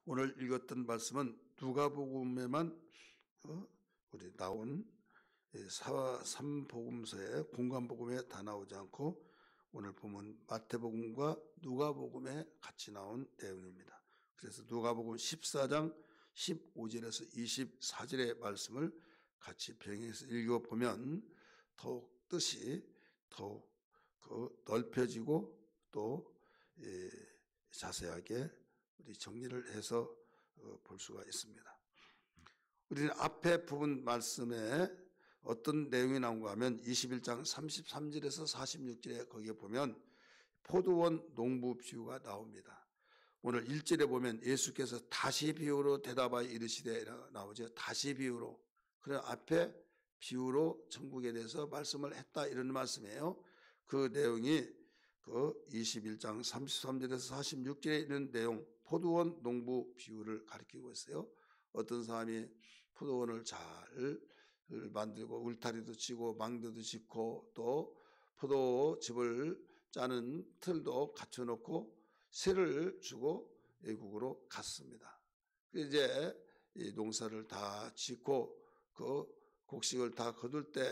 오늘 읽었던 말씀은 누가복음에만 우리 나온 3복음서의 공관복음에 다 나오지 않고 오늘 보면 마태복음과 누가복음에 같이 나온 내용입니다. 그래서 누가복음 14장 15절에서 24절의 말씀을 같이 병행해서 읽어보면 더욱 뜻이 더욱 넓혀지고 또 자세하게 우리 정리를 해서 볼 수가 있습니다. 우리는 앞에 부분 말씀에 어떤 내용이 나온가 하면 21장 33절에서 46절에 거기에 보면 포도원 농부 비유가 나옵니다. 오늘 1절에 보면 예수께서 다시 비유로 대답하여 이르시되 나오죠. 다시 비유로. 그래 앞에 비유로 천국에 대해서 말씀을 했다 이런 말씀이에요. 그 내용이 그 21장 33절에서 46절에 있는 내용 포도원 농부 비유를 가리키고 있어요. 어떤 사람이 포도원을 잘 만들고 울타리도 치고 망대도 짓고 또 포도즙을 짜는 틀도 갖춰놓고 새를 주고 외국으로 갔습니다. 이제 이 농사를 다 짓고 그 곡식을 다 거둘 때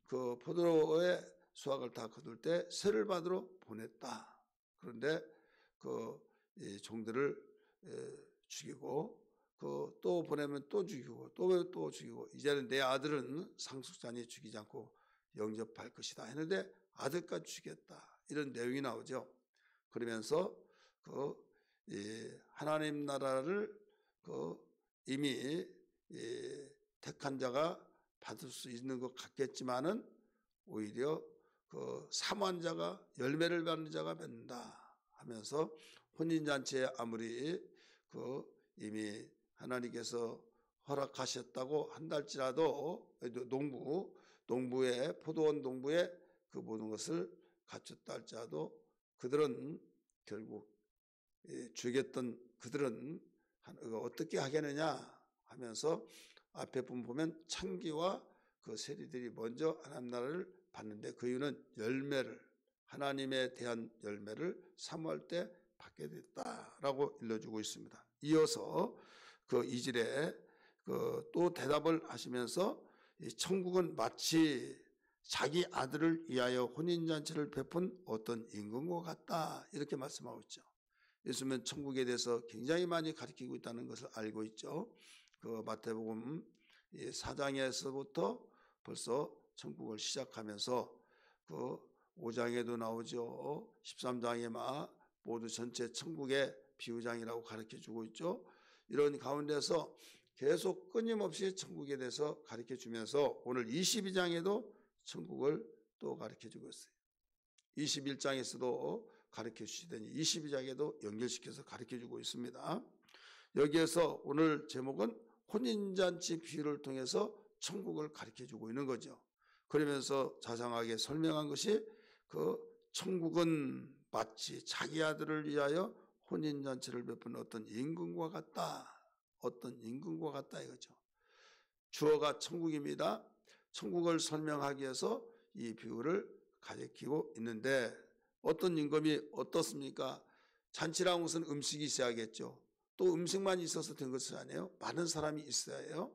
그 포도의 수확을 다 거둘 때 새를 받으러 보냈다. 그런데 그 종들을 죽이고 또 보내면 또 죽이고 또 죽이고 이제는 내 아들은 상속자니 죽이지 않고 영접할 것이다 했는데 아들까지 죽였다 이런 내용이 나오죠. 그러면서 하나님 나라를 이미 택한 자가 받을 수 있는 것 같겠지만은 오히려 사모한 자가 열매를 받는 자가 맺는다 하면서 혼인잔치에 아무리 이미 하나님께서 허락하셨다고 한달지라도 농부의 포도원 농부의 그 모든 것을 갖췄다 할지라도 그들은 결국 죽였던 그들은 어떻게 하겠느냐 하면서 앞에 보면 창기와 그 세리들이 먼저 하나님 나라를 받는데 그 이유는 열매를 하나님에 대한 열매를 사모할 때 받게 됐다라고 일러주고 있습니다. 이어서 그 2절에 또 대답을 하시면서 천국은 마치 자기 아들을 위하여 혼인잔치를 베푼 어떤 임금과 같다 이렇게 말씀하고 있죠. 예수님은 천국에 대해서 굉장히 많이 가르치고 있다는 것을 알고 있죠. 그 마태복음 4장에서부터 벌써 천국을 시작하면서 그 5장에도 나오죠. 13장에 모두 전체 천국의 비유장이라고 가르쳐주고 있죠. 이런 가운데서 계속 끊임없이 천국에 대해서 가르쳐주면서 오늘 22장에도 천국을 또 가르쳐주고 있어요. 21장에서도 가르쳐주시더니 22장에도 연결시켜서 가르쳐주고 있습니다. 여기에서 오늘 제목은 혼인잔치 비유를 통해서 천국을 가르쳐주고 있는 거죠. 그러면서 자상하게 설명한 것이 그 천국은 마치 자기 아들을 위하여 혼인잔치를 베푼 어떤 임금과 같다. 어떤 임금과 같다 이거죠. 주어가 천국입니다. 천국을 설명하기 위해서 이 비유를 가리키고 있는데 어떤 임금이 어떻습니까? 잔치라는 것은 음식이 있어야겠죠. 또 음식만 있어서 된 것이 아니에요. 많은 사람이 있어야 해요.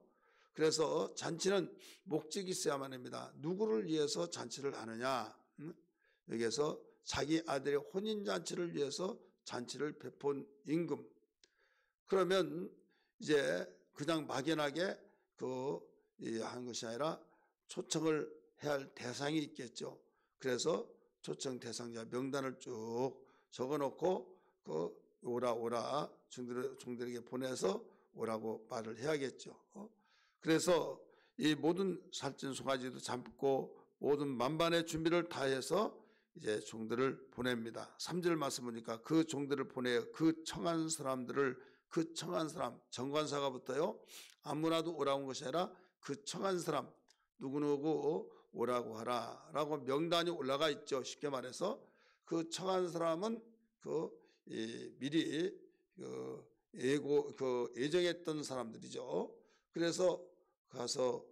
그래서 잔치는 목적이 있어야만 합니다. 누구를 위해서 잔치를 하느냐? 여기에서 자기 아들의 혼인잔치를 위해서 잔치를 베푼 임금. 그러면 이제 그냥 막연하게 한 것이 아니라 초청을 해야 할 대상이 있겠죠. 그래서 초청 대상자 명단을 쭉 적어놓고 오라 종들에게 보내서 오라고 말을 해야겠죠. 그래서 이 모든 살찐 송아지도 잡고 모든 만반의 준비를 다 해서 이제 종들을 보냅니다. 3절 말씀 보니까 그 종들을 보내요. 그 청한 사람 정관사가 붙어요. 아무나도 오라고 온 것이 아니라 그 청한 사람 누구누구 오라고 하라 라고 명단이 올라가 있죠. 쉽게 말해서 그 청한 사람은 미리 예정했던 사람들이죠. 그래서 가서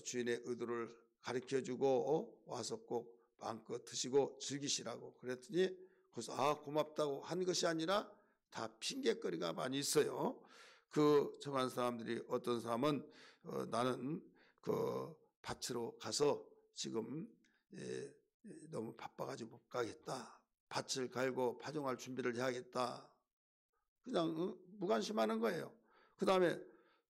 주인의 의도를 가르쳐주고 와서 꼭 마음껏 드시고 즐기시라고 그랬더니 거기서 고맙다고 한 것이 아니라 다 핑계거리가 많이 있어요. 그 정한 사람들이 어떤 사람은 나는 그 밭으로 가서 지금 너무 바빠가지고 못 가겠다. 밭을 갈고 파종할 준비를 해야겠다. 그냥 무관심하는 거예요. 그 다음에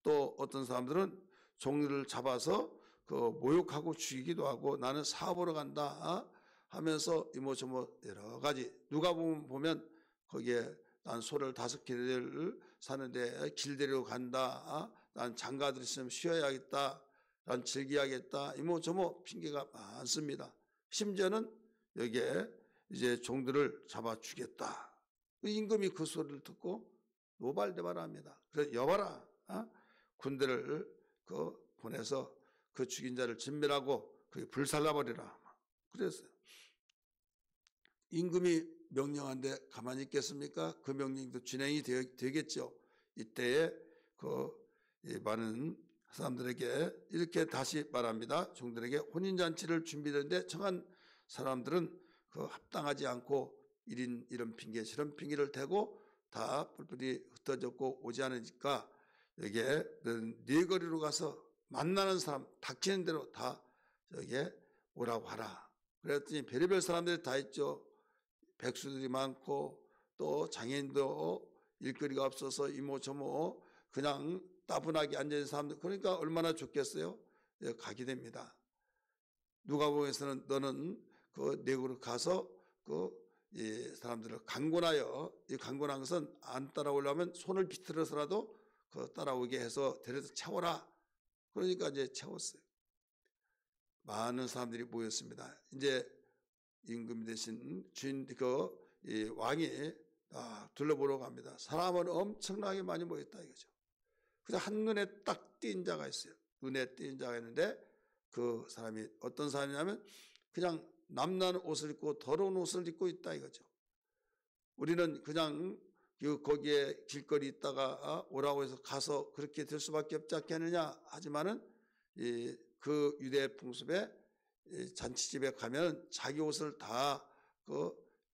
또 어떤 사람들은 종들을 잡아서 그 모욕하고 죽이기도 하고 나는 사업으로 간다 하면서 이모저모 여러 가지 누가 보면 거기에 난 소를 5개를 사는데 길대로 간다. 난 장가들 있으면 쉬어야겠다. 난 즐겨야겠다. 이모저모 핑계가 많습니다. 심지어는 여기에 이제 종들을 잡아 주겠다. 임금이 그 소리를 듣고 노발대발합니다. 그래서 여봐라, 군대를 보내서 그 죽인 자를 진멸하고 그 불살라버리라. 그랬어요. 임금이 명령한데 가만히 있겠습니까? 그 명령도 진행이 되겠죠. 이때에 많은 사람들에게 이렇게 다시 말합니다. 종들에게 혼인잔치를 준비되는데 청한 사람들은 합당하지 않고 이런 핑계 저런 핑계를 대고 다 뿔뿔이 흩어졌고 오지 않으니까 여기에 네 거리로 가서 만나는 사람 닥치는 대로 다 여기에 오라고 하라. 그랬더니 별의별 사람들이 다 있죠. 백수들이 많고 또 장애인도 일거리가 없어서 이모저모 그냥 따분하게 앉아있는 사람들, 그러니까 얼마나 좋겠어요. 가게 됩니다. 누가복음에서는 너는 그 내국으로 가서 이 사람들을 강권하여, 이 강권한 것은 안 따라오려면 손을 비틀어서라도 따라오게 해서 데려서 채워라. 그러니까 이제 채웠어요. 많은 사람들이 모였습니다. 이제 임금 대신 주인 이 왕이 둘러보러 갑니다. 사람은 엄청나게 많이 모였다 이거죠. 그래서 한눈에 딱 띈 자가 있어요. 눈에 띈 자가 있는데 그 사람이 어떤 사람이냐면 그냥 남난 옷을 입고 더러운 옷을 입고 있다 이거죠. 우리는 그냥 거기에 길거리 있다가 오라고 해서 가서 그렇게 될 수밖에 없지 않겠느냐 하지만은 그 유대 풍습에 잔치집에 가면 자기 옷을 다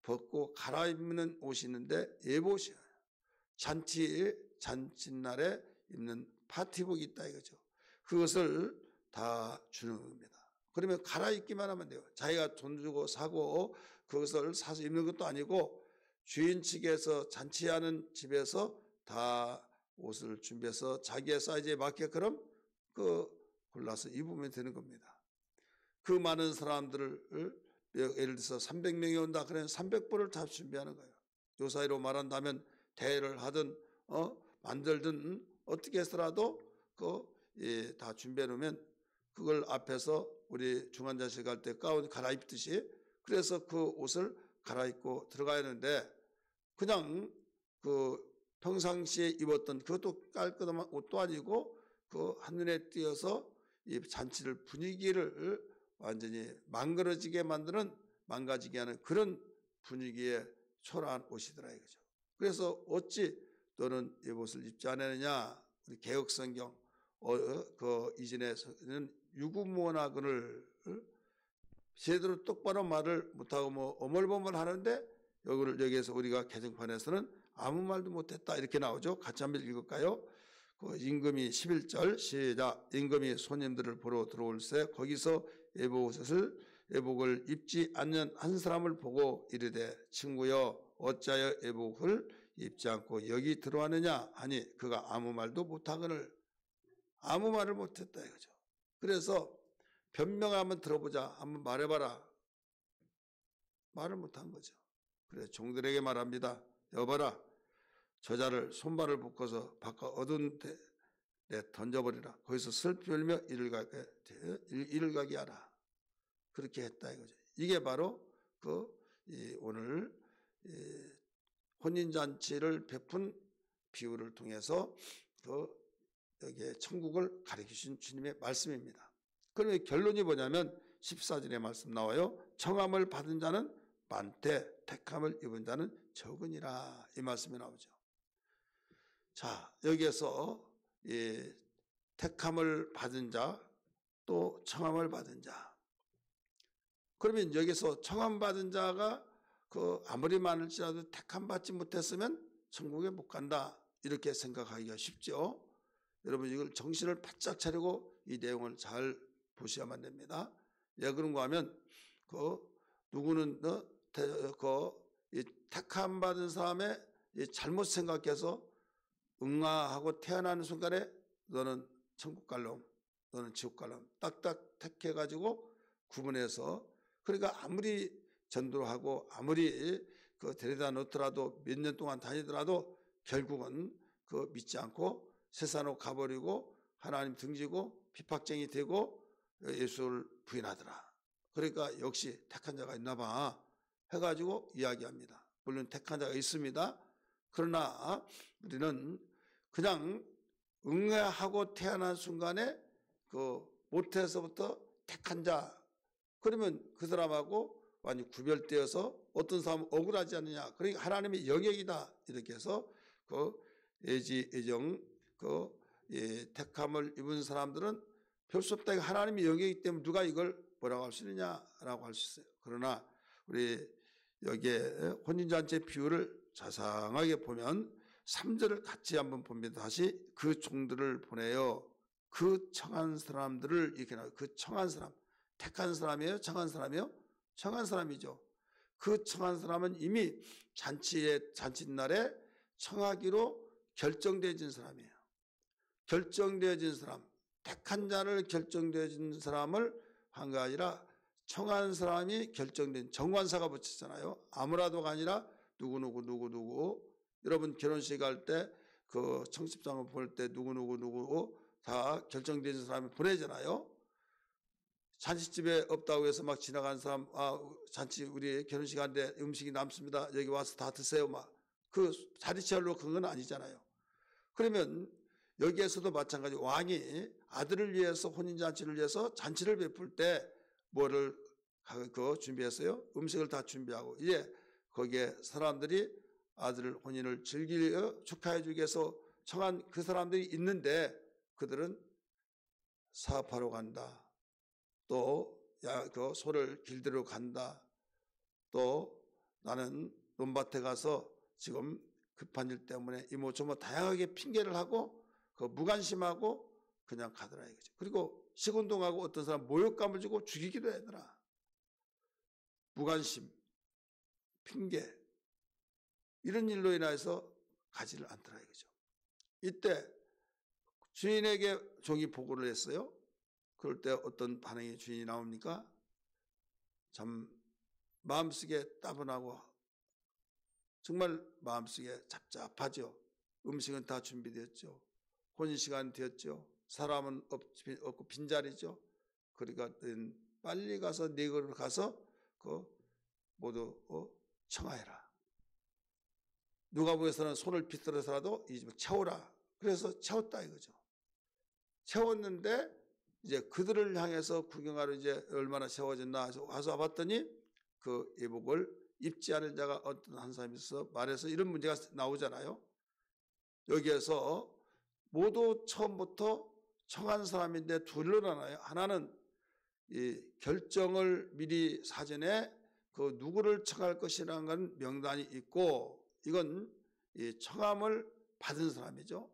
벗고 갈아입는 옷이 있는데 예복이에요. 잔칫날에 입는 파티복이 있다 이거죠. 그것을 다 주는 겁니다. 그러면 갈아입기만 하면 돼요. 자기가 돈 주고 사고 그것을 사서 입는 것도 아니고 주인 측에서 잔치하는 집에서 다 옷을 준비해서 자기의 사이즈에 맞게끔 골라서 입으면 되는 겁니다. 그 많은 사람들을 예를 들어서 300명이 온다 그러면 300벌을 다 준비하는 거예요. 요 사이로 말한다면 대회를 하든 만들든 어떻게 해서라도 다 준비해 놓으면 그걸 앞에서 우리 중환자실 갈 때 가운 갈아입듯이 그래서 그 옷을 갈아입고 들어가야 하는데 그냥 평상시에 입었던 그것도 깔끔한 옷도 아니고 한눈에 띄어서 이 잔치를 분위기를 완전히 망가지게 하는 그런 분위기에 초라한 옷이더라 이거죠. 그래서 어찌 너는 이 옷을 입지 않았느냐? 우리 개혁성경 이전에서는 유구무원하거늘 제대로 똑바로 말을 못하고 어멀버멀 하는데 여기에서 우리가 개정판에서는 아무 말도 못했다 이렇게 나오죠. 같이 한번 읽을까요? 임금이 11절 시작. 임금이 손님들을 보러 들어올세 거기서 예복을 입지 않는 한 사람을 보고 이르되 친구여 어찌하여 예복을 입지 않고 여기 들어왔느냐 하니 그가 아무 말도 못하거늘 아무 말을 못했다 이거죠. 그래서 변명 한번 들어보자 한번 말해봐라. 말을 못한 거죠. 그래서 종들에게 말합니다. 여봐라 저자를 손발을 묶어서 바깥 어두운 데 던져버리라. 거기서 슬피 울며 이를 가게 하라. 그렇게 했다 이거죠. 이게 바로 오늘 혼인잔치를 베푼 비유를 통해서 여기에 천국을 가리키신 주님의 말씀입니다. 그러면 결론이 뭐냐면 14절의 말씀 나와요. 청함을 받은 자는 많되 택함을 입은 자는 적으니라 이 말씀이 나오죠. 자 여기에서 택함을 받은 자 또 청함을 받은 자 그러면 여기서 청함 받은 자가 아무리 많을지라도 택함 받지 못했으면 천국에 못 간다 이렇게 생각하기가 쉽죠. 여러분 이걸 정신을 바짝 차리고 이 내용을 잘 보셔야만 됩니다. 왜 그런가 하면 누구는 이 택함 받은 사람의 잘못 생각해서 응아하고 태어나는 순간에 너는 천국 갈 놈, 너는 지옥 갈 놈 딱딱 택해가지고 구분해서, 그러니까 아무리 전도를 하고 아무리 데려다 놓더라도 몇 년 동안 다니더라도 결국은 믿지 않고 세상으로 가버리고 하나님 등지고 핍박쟁이 되고 예수를 부인하더라. 그러니까 역시 택한 자가 있나 봐 해가지고 이야기합니다. 물론 택한 자가 있습니다. 그러나 우리는 그냥 응애하고 태어난 순간에 모태에서부터 택한 자, 그러면 그 사람하고 완전히 구별되어서 어떤 사람은 억울하지 않느냐, 그러니까 하나님의 영역이다 이렇게 해서 예지 예정 택함을 입은 사람들은 별 수 없다. 하나님의 영역이기 때문에 누가 이걸 뭐라고 할 수 있느냐라고 할 수 있어요. 그러나 우리 여기에 혼인잔치 비유를 자상하게 보면 3절을 같이 한번 봅니다. 다시 그 종들을 보내요. 그 청한 사람들을 이렇게 나와요. 그 청한 사람, 택한 사람이에요? 청한 사람이에요? 청한 사람이죠. 그 청한 사람은 이미 잔칫날에 청하기로 결정되어진 사람이에요. 결정되어진 사람, 택한 자를 결정되어진 사람을 한 게 아니라 청한 사람이 결정된, 정관사가 붙였잖아요. 아무라도가 아니라 누구. 여러분 결혼식 할 때 청첩장을 보낼 때 누구 다 결정된 사람이 보내잖아요. 잔치집에 없다고 해서 막 지나간 사람, 잔치 우리 결혼식 하는데 음식이 남습니다. 여기 와서 다 드세요. 자리 채우려고 그런 건 아니잖아요. 그러면 여기에서도 마찬가지, 왕이 아들을 위해서 혼인잔치를 위해서 잔치를 베풀 때 뭐를 준비했어요? 음식을 다 준비하고 이제 거기에 사람들이 아들 혼인을 축하해 주기 위해서 청한 그 사람들이 있는데 그들은 사업하러 간다. 또 소를 길들여 간다. 또 나는 논밭에 가서 지금 급한 일 때문에 이모저모 다양하게 핑계를 하고 무관심하고 그냥 가더라 이거죠. 그리고 시운동하고 어떤 사람 모욕감을 주고 죽이기도 하더라. 무관심, 핑계 이런 일로 인해서 가지를 않더라 이거죠. 이때 주인에게 종이 보고를 했어요. 그럴 때 어떤 반응이 주인이 나옵니까? 참 마음속에 따분하고 정말 마음속에 잡잡하죠. 음식은 다 준비되었죠. 혼인시간 되었죠. 사람은 없고 빈자리죠. 그러니까 빨리 가서 네 걸로 가서 모두 청하해라. 누가복음에서는 손을 비틀어서라도 이 집을 채워라. 그래서 채웠다 이거죠. 채웠는데 이제 그들을 향해서 구경하러 이제 얼마나 채워졌나 와서 봤더니 그 예복을 입지 않은 자가 어떤 한 사람이 있어 말해서 이런 문제가 나오잖아요. 여기에서 모두 처음부터 청한 사람인데 둘로 나눠요. 하나는 이 결정을 미리 사전에 누구를 청할 것이라는 건 명단이 있고 이건 이 청함을 받은 사람이죠.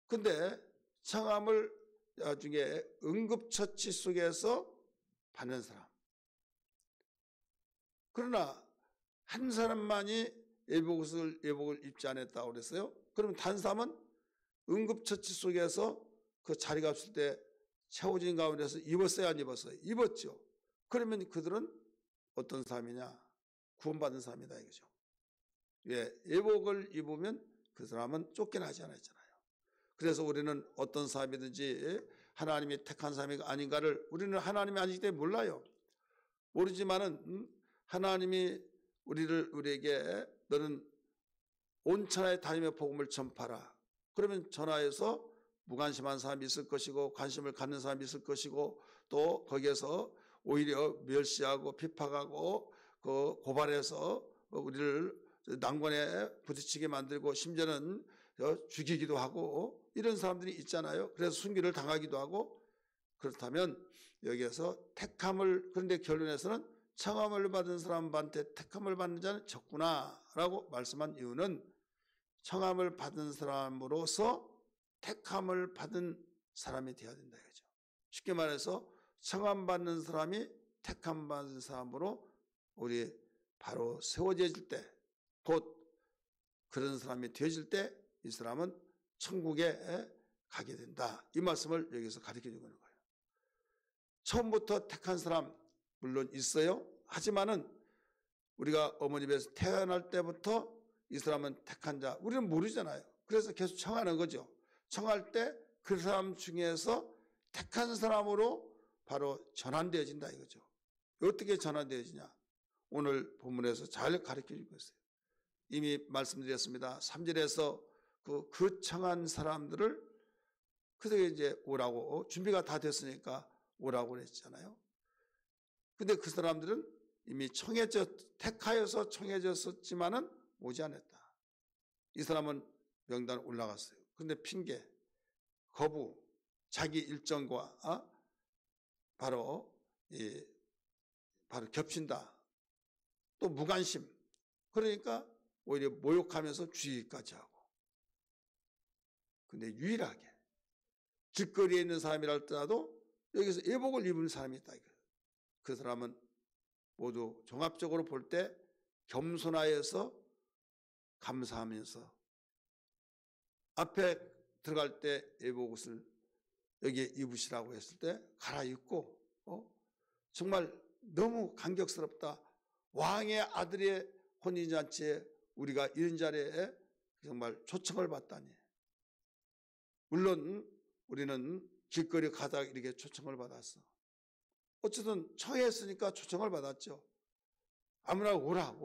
근데 청함을 나중에 응급처치 속에서 받는 사람. 그러나 한 사람만이 예복을 입지 않았다고 그랬어요. 그러면 다른 사람은 응급처치 속에서 그 자리가 없을 때 채워진 가운데서 입었어요, 안 입었어요? 입었죠. 그러면 그들은 어떤 사람이냐? 구원받은 사람이다 이거죠. 왜? 예복을 입으면 그 사람은 쫓겨나지 않았잖아요. 그래서 우리는 어떤 사람이든지 하나님이 택한 사람이 아닌가를 우리는 하나님이 아니기 때문에 몰라요. 모르지만은 하나님이 우리에게 너는 온 천하에 다니며 복음을 전파라. 그러면 전하에서 무관심한 사람이 있을 것이고 관심을 갖는 사람이 있을 것이고 또 거기에서 오히려 멸시하고 핍박하고 고발해서 우리를 난관에 부딪히게 만들고 심지어는 죽이기도 하고 이런 사람들이 있잖아요. 그래서 순교를 당하기도 하고. 그렇다면 여기에서 택함을, 그런데 결론에서는 청함을 받은 사람한테 택함을 받는 자는 적구나 라고 말씀한 이유는 청함을 받은 사람으로서 택함을 받은 사람이 되어야 된다 이거죠. 쉽게 말해서 청함 받는 사람이 택함 받은 사람으로 우리 바로 세워질 때, 곧 그런 사람이 되어질 때 이 사람은 천국에 가게 된다. 이 말씀을 여기서 가르쳐 주고 있는 거예요. 처음부터 택한 사람 물론 있어요. 하지만은 우리가 어머니 배에서 태어날 때부터 이 사람은 택한 자, 우리는 모르잖아요. 그래서 계속 청하는 거죠. 청할 때 그 사람 중에서 택한 사람으로 바로 전환되어진다 이거죠. 어떻게 전환되어지냐? 오늘 본문에서 잘 가르쳐 주고 있어요. 이미 말씀드렸습니다. 3절에서 그 청한 사람들을 그들이 이제 오라고 준비가 다 됐으니까 오라고 그랬잖아요. 근데 그 사람들은 이미 택하여서 청해졌었지만은 오지 않았다. 이 사람은 명단에 올라갔어요. 근데 핑계, 거부, 자기 일정과 바로 겹친다. 또 무관심. 그러니까 오히려 모욕하면서 주의까지 하고. 근데 유일하게 길거리에 있는 사람이라 할지라도 여기서 예복을 입은 사람이 있다. 그 사람은 모두 종합적으로 볼 때 겸손하여서 감사하면서 앞에 들어갈 때 예복옷을 여기에 입으시라고 했을 때 갈아입고 정말 너무 감격스럽다. 왕의 아들의 혼인잔치에 우리가 이런 자리에 정말 초청을 받다니. 물론 우리는 길거리 가다가 이렇게 초청을 받았어. 어쨌든 청했으니까 초청을 받았죠. 아무나 오라.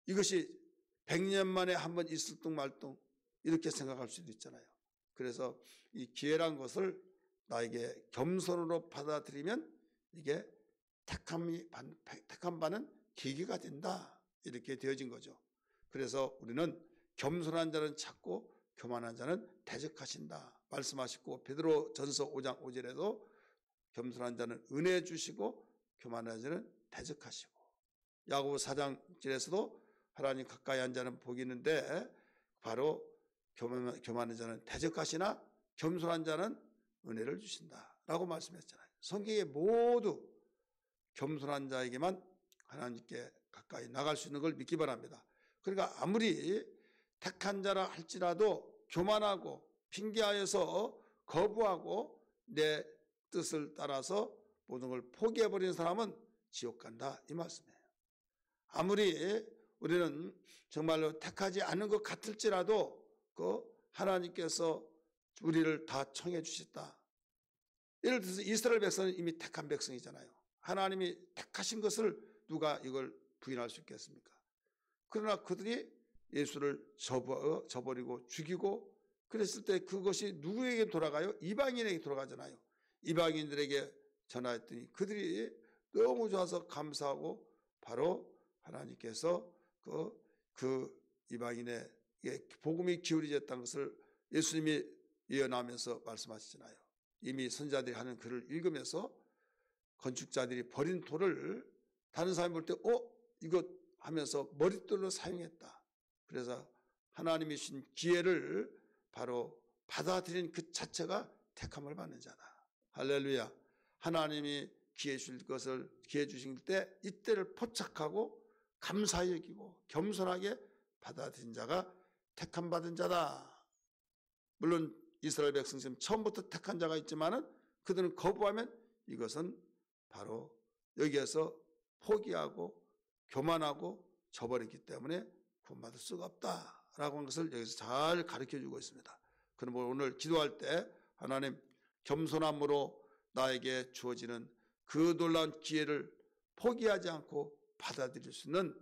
이것이 100년 만에 한 번 있을 둥 말 둥 이렇게 생각할 수도 있잖아요. 그래서 이 기회란 것을 나에게 겸손으로 받아들이면 이게 택함 받는 계기가 된다. 이렇게 되어진 거죠. 그래서 우리는 겸손한 자는 찾고 교만한 자는 대적하신다 말씀하시고, 베드로 전서 5장 5절에도 겸손한 자는 은혜 주시고 교만한 자는 대적하시고, 야고보 4장 1절에서도 하나님 가까이 한 자는 복이 있는데 바로 교만한 자는 대적하시나 겸손한 자는 은혜를 주신다라고 말씀했잖아요. 성경에 모두 겸손한 자에게만 하나님께 가까이 나갈 수 있는 걸 믿기 바랍니다. 그러니까 아무리 택한 자라 할지라도 교만하고 핑계하여서 거부하고 내 뜻을 따라서 모든 걸 포기해버리는 사람은 지옥 간다 이 말씀이에요. 아무리 우리는 정말로 택하지 않은 것 같을지라도 하나님께서 우리를 다 청해 주셨다. 예를 들어서 이스라엘 백성은 이미 택한 백성이잖아요. 하나님이 택하신 것을 누가 이걸 부인할 수 있겠습니까? 그러나 그들이 예수를 저버리고 죽이고 그랬을 때 그것이 누구에게 돌아가요? 이방인에게 돌아가잖아요. 이방인들에게 전하였더니 그들이 너무 좋아서 감사하고 바로 하나님께서 그 이방인에게 복음이 기울여졌다는 것을 예수님이 예언하면서 말씀하시잖아요. 이미 선자들이 하는 글을 읽으면서 건축자들이 버린 돌을 다른 사람이 볼 때 이거 하면서 머릿돌로 사용했다. 그래서 하나님이 주신 기회를 바로 받아들인 그 자체가 택함을 받는 자다. 할렐루야. 하나님이 기회 주신 때 이때를 포착하고 감사히 여기고 겸손하게 받아들인 자가 택함 받은 자다. 물론 이스라엘 백성 지금 처음부터 택한 자가 있지만은 그들은 거부하면 이것은 바로 여기에서 포기하고 교만하고 저버렸기 때문에 구원받을 수가 없다라고 하는 것을 여기서 잘 가르쳐주고 있습니다. 그러므로 오늘 기도할 때 하나님 겸손함으로 나에게 주어지는 그 놀라운 기회를 포기하지 않고 받아들일 수 있는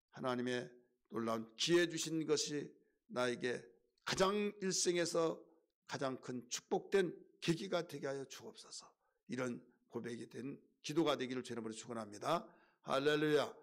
하나님의 놀라운 기회 주신 것이 나에게 가장 일생에서 가장 큰 축복된 계기가 되게 하여 주옵소서. 이런 고백이 된 기도가 되기를 주님으로 축원합니다. 할렐루야.